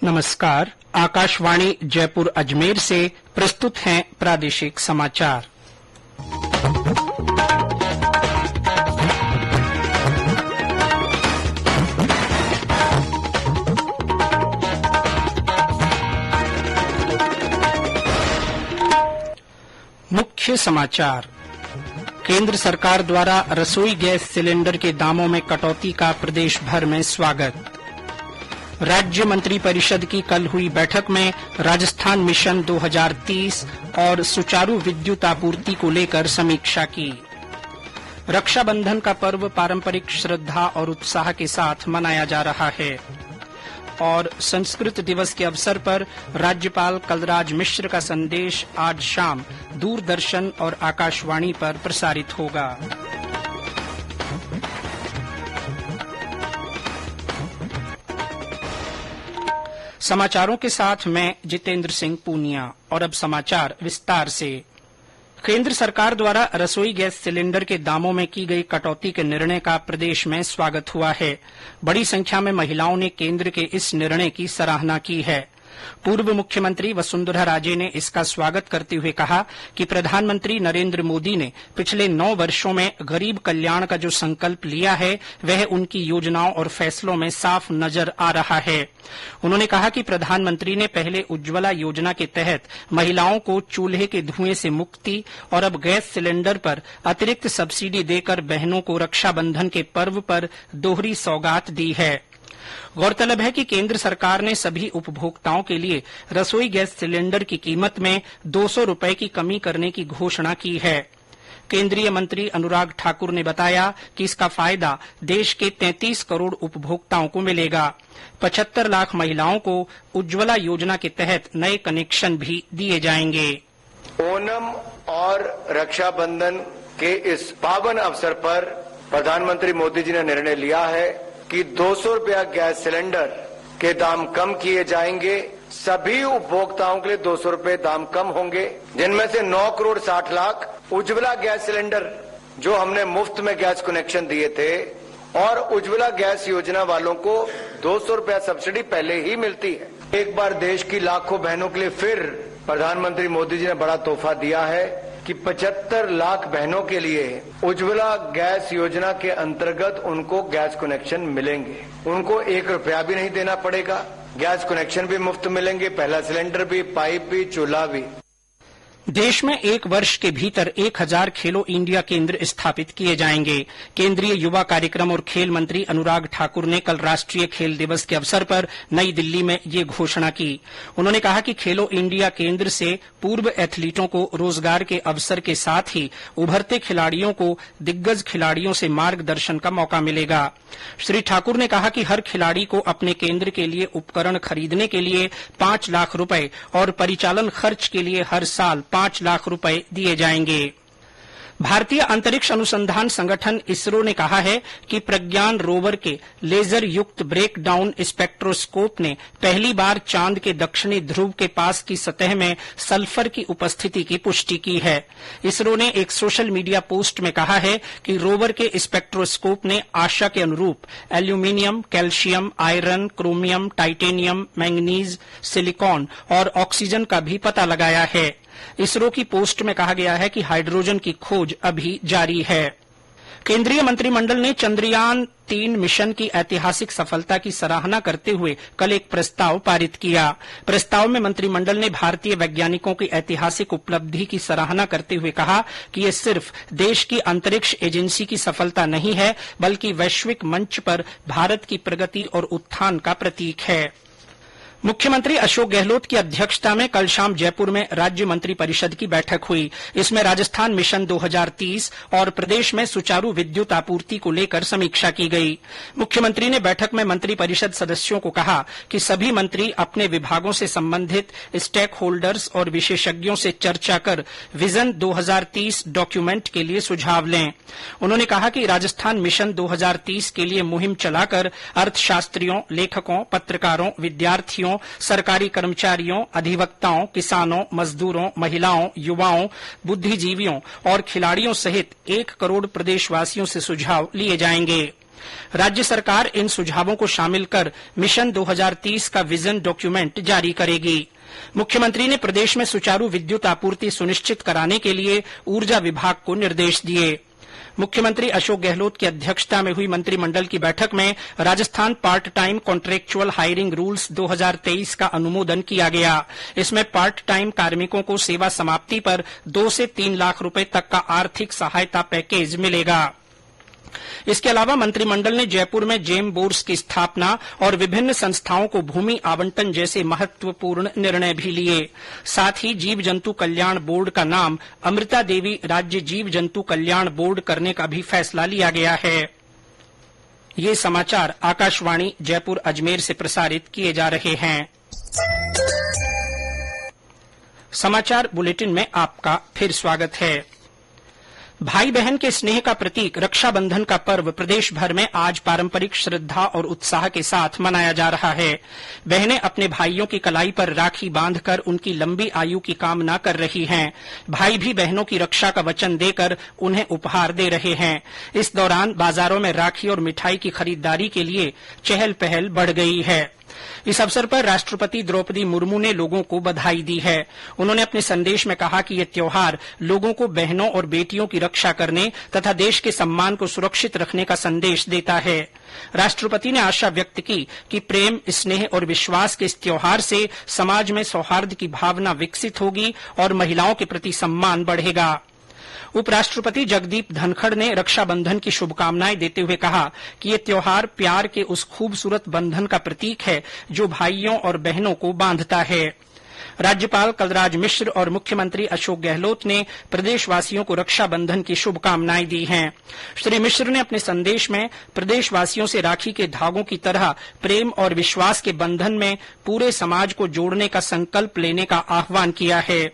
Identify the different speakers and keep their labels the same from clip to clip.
Speaker 1: नमस्कार। आकाशवाणी जयपुर अजमेर से प्रस्तुत हैं प्रादेशिक समाचार। मुख्य समाचार। केंद्र सरकार द्वारा रसोई गैस सिलेंडर के दामों में कटौती का प्रदेश भर में स्वागत। राज्य मंत्रिपरिषद की कल हुई बैठक में राजस्थान मिशन 2030 और सुचारू विद्युत आपूर्ति को लेकर समीक्षा की। रक्षाबंधन का पर्व पारंपरिक श्रद्धा और उत्साह के साथ मनाया जा रहा है और संस्कृत दिवस के अवसर पर राज्यपाल कलराज मिश्र का संदेश आज शाम दूरदर्शन और आकाशवाणी पर प्रसारित होगा। समाचारों के साथ मैं जितेंद्र सिंह पूनिया। और अब समाचार विस्तार से। केंद्र सरकार द्वारा रसोई गैस सिलेंडर के दामों में की गई कटौती के निर्णय का प्रदेश में स्वागत हुआ है। बड़ी संख्या में महिलाओं ने केंद्र के इस निर्णय की सराहना की है। पूर्व मुख्यमंत्री वसुंधरा राजे ने इसका स्वागत करते हुए कहा कि प्रधानमंत्री नरेंद्र मोदी ने पिछले 9 वर्षों में गरीब कल्याण का जो संकल्प लिया है वह उनकी योजनाओं और फैसलों में साफ नजर आ रहा है। उन्होंने कहा कि प्रधानमंत्री ने पहले उज्ज्वला योजना के तहत महिलाओं को चूल्हे के धुएं से मुक्ति और अब गैस सिलेंडर पर अतिरिक्त सब्सिडी देकर बहनों को रक्षाबंधन के पर्व पर दोहरी सौगात दी है। गौरतलब है कि केंद्र सरकार ने सभी उपभोक्ताओं के लिए रसोई गैस सिलेंडर की कीमत में 200 रुपए की कमी करने की घोषणा की है। केंद्रीय मंत्री अनुराग ठाकुर ने बताया कि इसका फायदा देश के 33 करोड़ उपभोक्ताओं को मिलेगा। 75 लाख महिलाओं को उज्ज्वला योजना के तहत नए कनेक्शन भी दिए जाएंगे।
Speaker 2: ओणम और रक्षाबंधन के इस पावन अवसर पर प्रधानमंत्री मोदी जी ने निर्णय लिया है कि 200 रुपया गैस सिलेंडर के दाम कम किए जाएंगे। सभी उपभोक्ताओं के लिए 200 रुपए दाम कम होंगे, जिनमें से 9 करोड़ 60 लाख उज्ज्वला गैस सिलेंडर जो हमने मुफ्त में गैस कनेक्शन दिए थे और उज्ज्वला गैस योजना वालों को 200 रुपया सब्सिडी पहले ही मिलती है। एक बार देश की लाखों बहनों के लिए फिर प्रधानमंत्री मोदी जी ने बड़ा तोहफा दिया है कि 75 लाख बहनों के लिए उज्ज्वला गैस योजना के अंतर्गत उनको गैस कनेक्शन मिलेंगे। उनको 1 रुपया भी नहीं देना पड़ेगा। गैस कनेक्शन भी मुफ्त मिलेंगे, पहला सिलेंडर भी, पाइप भी, चूल्हा भी।
Speaker 1: देश में 1 वर्ष के भीतर 1000 खेलो इंडिया केंद्र स्थापित किए जाएंगे। केंद्रीय युवा कार्यक्रम और खेल मंत्री अनुराग ठाकुर ने कल राष्ट्रीय खेल दिवस के अवसर पर नई दिल्ली में ये घोषणा की। उन्होंने कहा कि खेलो इंडिया केंद्र से पूर्व एथलीटों को रोजगार के अवसर के साथ ही उभरते खिलाड़ियों को दिग्गज खिलाड़ियों से मार्गदर्शन का मौका मिलेगा। श्री ठाकुर ने कहा कि हर खिलाड़ी को अपने केंद्र के लिए उपकरण खरीदने के लिए 5 लाख रुपए और परिचालन खर्च के लिए हर साल 5 लाख रुपए दिए जाएंगे। भारतीय अंतरिक्ष अनुसंधान संगठन इसरो ने कहा है कि प्रज्ञान रोवर के लेजर युक्त ब्रेक डाउन स्पेक्ट्रोस्कोप ने पहली बार चांद के दक्षिणी ध्रुव के पास की सतह में सल्फर की उपस्थिति की पुष्टि की है। इसरो ने एक सोशल मीडिया पोस्ट में कहा है कि रोवर के स्पेक्ट्रोस्कोप ने आशा के अनुरूप aluminium, calcium, iron, chromium, titanium, manganese, silicon और ऑक्सीजन का भी पता लगाया है। इसरो की पोस्ट में कहा गया है कि हाइड्रोजन की खोज अभी जारी है। केंद्रीय मंत्रिमंडल ने चंद्रयान 3 मिशन की ऐतिहासिक सफलता की सराहना करते हुए कल एक प्रस्ताव पारित किया। प्रस्ताव में मंत्रिमंडल ने भारतीय वैज्ञानिकों की ऐतिहासिक उपलब्धि की सराहना करते हुए कहा कि ये सिर्फ देश की अंतरिक्ष एजेंसी की सफलता नहीं है, बल्कि वैश्विक मंच पर भारत की प्रगति और उत्थान का प्रतीक है। मुख्यमंत्री अशोक गहलोत की अध्यक्षता में कल शाम जयपुर में राज्य मंत्रिपरिषद की बैठक हुई। इसमें राजस्थान मिशन 2030 और प्रदेश में सुचारू विद्युत आपूर्ति को लेकर समीक्षा की गई। मुख्यमंत्री ने बैठक में मंत्रिपरिषद सदस्यों को कहा कि सभी मंत्री अपने विभागों से संबंधित स्टेक होल्डर्स और विशेषज्ञों से चर्चा कर विजन 2030 डॉक्यूमेंट के लिए सुझाव लें। उन्होंने कहा कि राजस्थान मिशन 2030 के लिए मुहिम चलाकर अर्थशास्त्रियों, लेखकों, पत्रकारों, विद्यार्थियों, सरकारी कर्मचारियों, अधिवक्ताओं, किसानों, मजदूरों, महिलाओं, युवाओं, बुद्धिजीवियों और खिलाड़ियों सहित 1 करोड़ प्रदेशवासियों से सुझाव लिए जाएंगे। राज्य सरकार इन सुझावों को शामिल कर मिशन 2030 का विजन डॉक्यूमेंट जारी करेगी। मुख्यमंत्री ने प्रदेश में सुचारू विद्युत आपूर्ति सुनिश्चित कराने के लिए ऊर्जा विभाग को निर्देश दिए। मुख्यमंत्री अशोक गहलोत की अध्यक्षता में हुई मंत्रिमंडल की बैठक में Rajasthan part time contractual hiring rules 2023 का अनुमोदन किया गया। इसमें पार्ट टाइम कार्मिकों को सेवा समाप्ति पर 2 से 3 लाख रुपए तक का आर्थिक सहायता पैकेज मिलेगा। इसके अलावा मंत्रिमंडल ने जयपुर में जेम बोर्ड्स की स्थापना और विभिन्न संस्थाओं को भूमि आवंटन जैसे महत्वपूर्ण निर्णय भी लिए। साथ ही जीव जंतु कल्याण बोर्ड का नाम अमृता देवी राज्य जीव जंतु कल्याण बोर्ड करने का भी फैसला लिया गया है। ये समाचार आकाशवाणी जयपुर अजमेर से प्रसारित किए जा रहे हैं। समाचार बुलेटिन में आपका फिर स्वागत है। भाई बहन के स्नेह का प्रतीक रक्षाबंधन का पर्व प्रदेश भर में आज पारंपरिक श्रद्धा और उत्साह के साथ मनाया जा रहा है। बहनें अपने भाइयों की कलाई पर राखी बांधकर उनकी लंबी आयु की कामना कर रही हैं। भाई भी बहनों की रक्षा का वचन देकर उन्हें उपहार दे रहे हैं। इस दौरान बाजारों में राखी और मिठाई की खरीदारी के लिए चहल पहल बढ़ गई है। इस अवसर पर राष्ट्रपति द्रौपदी मुर्मू ने लोगों को बधाई दी है। उन्होंने अपने संदेश में कहा कि ये त्योहार लोगों को बहनों और बेटियों की रक्षा करने तथा देश के सम्मान को सुरक्षित रखने का संदेश देता है। राष्ट्रपति ने आशा व्यक्त की कि प्रेम, स्नेह और विश्वास के इस त्योहार से समाज में सौहार्द की भावना विकसित होगी और महिलाओं के प्रति सम्मान बढ़ेगा। उपराष्ट्रपति जगदीप धनखड़ ने रक्षाबंधन की शुभकामनाएं देते हुए कहा कि ये त्योहार प्यार के उस खूबसूरत बंधन का प्रतीक है जो भाइयों और बहनों को बांधता है। राज्यपाल कलराज मिश्र और मुख्यमंत्री अशोक गहलोत ने प्रदेशवासियों को रक्षाबंधन की शुभकामनाएं दी हैं। श्री मिश्र ने अपने संदेश में प्रदेशवासियों से राखी के धागों की तरह प्रेम और विश्वास के बंधन में पूरे समाज को जोड़ने का संकल्प लेने का आह्वान किया है।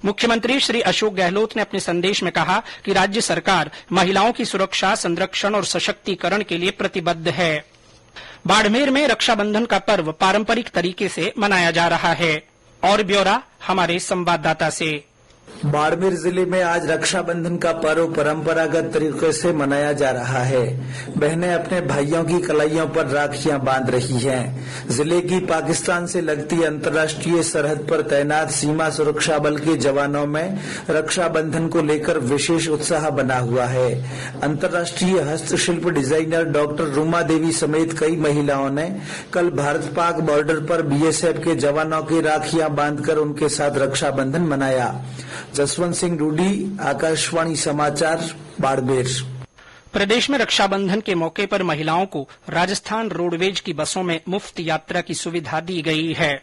Speaker 1: मुख्यमंत्री श्री अशोक गहलोत ने अपने संदेश में कहा कि राज्य सरकार महिलाओं की सुरक्षा, संरक्षण और सशक्तिकरण के लिए प्रतिबद्ध है। बाड़मेर में रक्षाबंधन का पर्व पारंपरिक तरीके से मनाया जा रहा है। और ब्यौरा हमारे संवाददाता से।
Speaker 3: बाड़मेर जिले में आज रक्षाबंधन का पर्व परंपरागत तरीके से मनाया जा रहा है। बहनें अपने भाइयों की कलाइयों पर राखियां बांध रही हैं। जिले की पाकिस्तान से लगती अंतर्राष्ट्रीय सरहद पर तैनात सीमा सुरक्षा बल के जवानों में रक्षाबंधन को लेकर विशेष उत्साह बना हुआ है। अंतर्राष्ट्रीय हस्तशिल्प डिजाइनर डॉक्टर रूमा देवी समेत कई महिलाओं ने कल भारत पाक बॉर्डर पर बीएसएफ के जवानों की राखियां बांधकर उनके साथ रक्षाबंधन मनाया। जसवंत सिंह रूडी, आकाशवाणी समाचार, बाड़मेर।
Speaker 1: प्रदेश में रक्षाबंधन के मौके पर महिलाओं को राजस्थान रोडवेज की बसों में मुफ्त यात्रा की सुविधा दी गई है।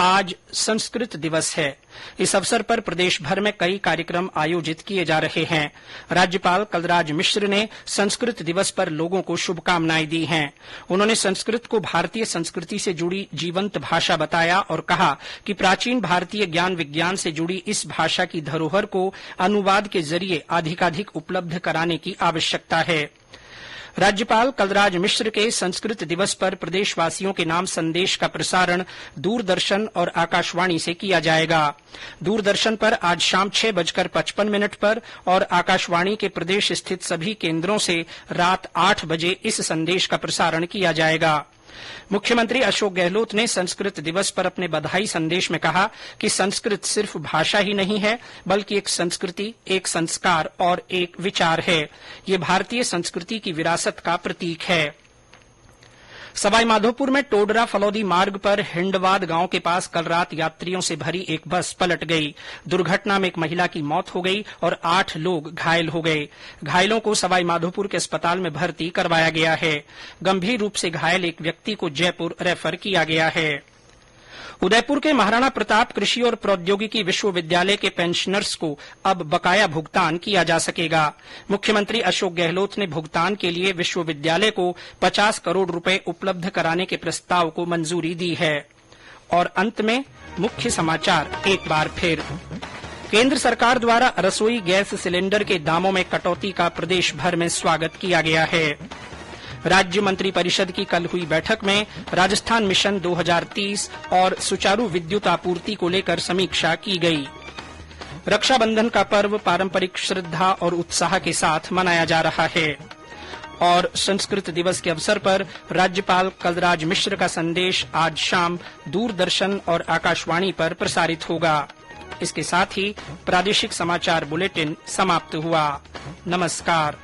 Speaker 1: आज संस्कृत दिवस है। इस अवसर पर प्रदेश भर में कई कार्यक्रम आयोजित किए जा रहे हैं। राज्यपाल कलराज मिश्र ने संस्कृत दिवस पर लोगों को शुभकामनाएं दी हैं। उन्होंने संस्कृत को भारतीय संस्कृति से जुड़ी जीवंत भाषा बताया और कहा कि प्राचीन भारतीय ज्ञान विज्ञान से जुड़ी इस भाषा की धरोहर को अनुवाद के जरिए अधिकाधिक उपलब्ध कराने की आवश्यकता है। राज्यपाल कलराज मिश्र के संस्कृत दिवस पर प्रदेशवासियों के नाम संदेश का प्रसारण दूरदर्शन और आकाशवाणी से किया जाएगा। दूरदर्शन पर आज शाम 6:55 पर और आकाशवाणी के प्रदेश स्थित सभी केंद्रों से रात 8 बजे इस संदेश का प्रसारण किया जाएगा। मुख्यमंत्री अशोक गहलोत ने संस्कृत दिवस पर अपने बधाई संदेश में कहा कि संस्कृत सिर्फ भाषा ही नहीं है बल्कि एक संस्कृति, एक संस्कार और एक विचार है। ये भारतीय संस्कृति की विरासत का प्रतीक है। सवाईमाधोपुर में टोडरा फलौदी मार्ग पर हिंडवाद गांव के पास कल रात यात्रियों से भरी एक बस पलट गई। दुर्घटना में एक महिला की मौत हो गई और 8 लोग घायल हो गए। घायलों को सवाईमाधोपुर के अस्पताल में भर्ती करवाया गया है। गंभीर रूप से घायल एक व्यक्ति को जयपुर रेफर किया गया है। उदयपुर के महाराणा प्रताप कृषि और प्रौद्योगिकी विश्वविद्यालय के पेंशनर्स को अब बकाया भुगतान किया जा सकेगा। मुख्यमंत्री अशोक गहलोत ने भुगतान के लिए विश्वविद्यालय को 50 करोड़ रुपए उपलब्ध कराने के प्रस्ताव को मंजूरी दी है। और अंत में मुख्य समाचार एक बार फिर। केंद्र सरकार द्वारा रसोई गैस सिलेंडर के दामों में कटौती का प्रदेश भर में स्वागत किया गया है। राज्य मंत्रिपरिषद की कल हुई बैठक में राजस्थान मिशन 2030 और सुचारू विद्युत आपूर्ति को लेकर समीक्षा की गई। रक्षाबंधन का पर्व पारंपरिक श्रद्धा और उत्साह के साथ मनाया जा रहा है। और संस्कृत दिवस के अवसर पर राज्यपाल कलराज मिश्र का संदेश आज शाम दूरदर्शन और आकाशवाणी पर प्रसारित होगा। इसके साथ ही प्रादेशिक समाचार बुलेटिन समाप्त हुआ। नमस्कार।